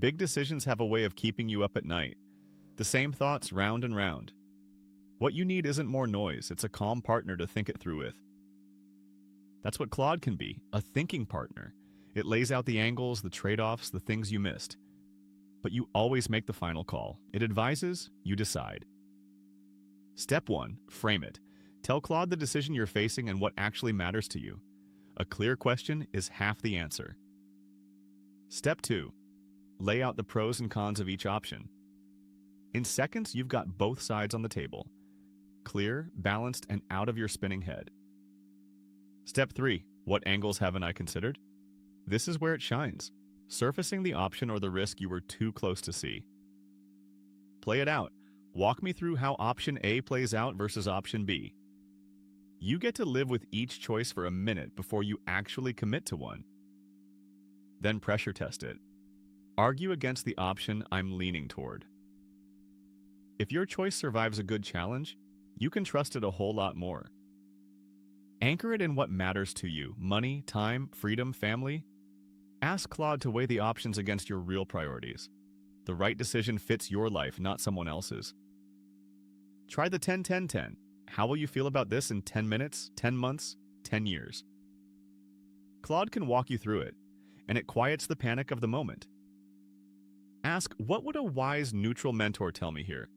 Big decisions have a way of keeping you up at night. The same thoughts round and round. What you need isn't more noise, it's a calm partner to think it through with. That's what Claude can be, a thinking partner. It lays out the angles, the trade-offs, the things you missed. But you always make the final call. It advises, you decide. Step 1. Frame it. Tell Claude the decision you're facing and what actually matters to you. A clear question is half the answer. Step 2. Lay out the pros and cons of each option. In seconds, you've got both sides on the table. Clear, balanced, and out of your spinning head. Step 3. What angles haven't I considered? This is where it shines, surfacing the option or the risk you were too close to see. Play it out. Walk me through how option A plays out versus option B. You get to live with each choice for a minute before you actually commit to one. Then pressure test it. Argue against the option I'm leaning toward. If your choice survives a good challenge, you can trust it a whole lot more. Anchor it in what matters to you: money, time, freedom, family. Ask Claude to weigh the options against your real priorities. The right decision fits your life, not someone else's. Try the 10-10-10. How will you feel about this in 10 minutes, 10 months, 10 years? Claude can walk you through it, and it quiets the panic of the moment. Ask, what would a wise, neutral mentor tell me here?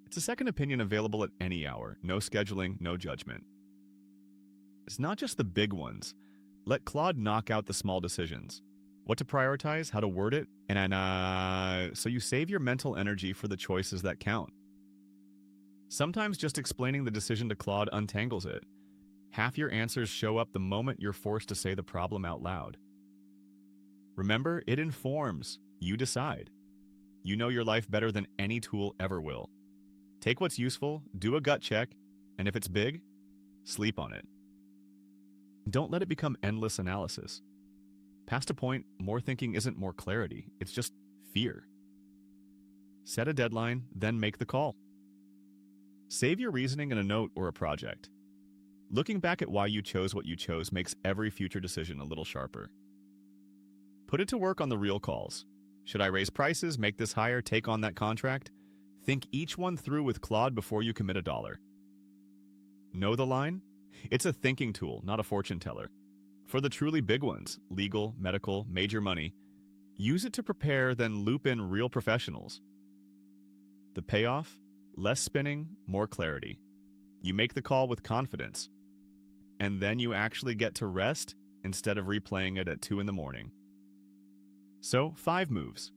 It's a second opinion available at any hour. No scheduling, no judgment. It's not just the big ones. Let Claude knock out the small decisions. What to prioritize, how to word it, and so you save your mental energy for the choices that count. Sometimes just explaining the decision to Claude untangles it. Half your answers show up the moment you're forced to say the problem out loud. Remember, it informs. You decide. You know your life better than any tool ever will. Take what's useful, do a gut check, and if it's big, sleep on it. Don't let it become endless analysis. Past a point, more thinking isn't more clarity, it's just fear. Set a deadline, then make the call. Save your reasoning in a note or a project. Looking back at why you chose what you chose makes every future decision a little sharper. Put it to work on the real calls. Should I raise prices, make this higher, take on that contract? Think each one through with Claude before you commit $1. Know the line? It's a thinking tool, not a fortune teller. For the truly big ones, legal, medical, major money, use it to prepare, then loop in real professionals. The payoff? Less spinning, more clarity. You make the call with confidence, and then you actually get to rest instead of replaying it at 2 in the morning. So, 5 moves.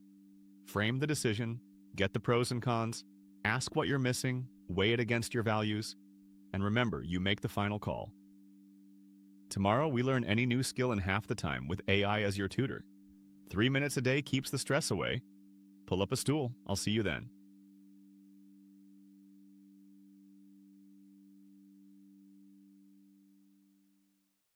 Frame the decision, get the pros and cons, ask what you're missing, weigh it against your values, and remember, you make the final call. Tomorrow, we learn any new skill in half the time with AI as your tutor. 3 minutes a day keeps the stress away. Pull up a stool. I'll see you then.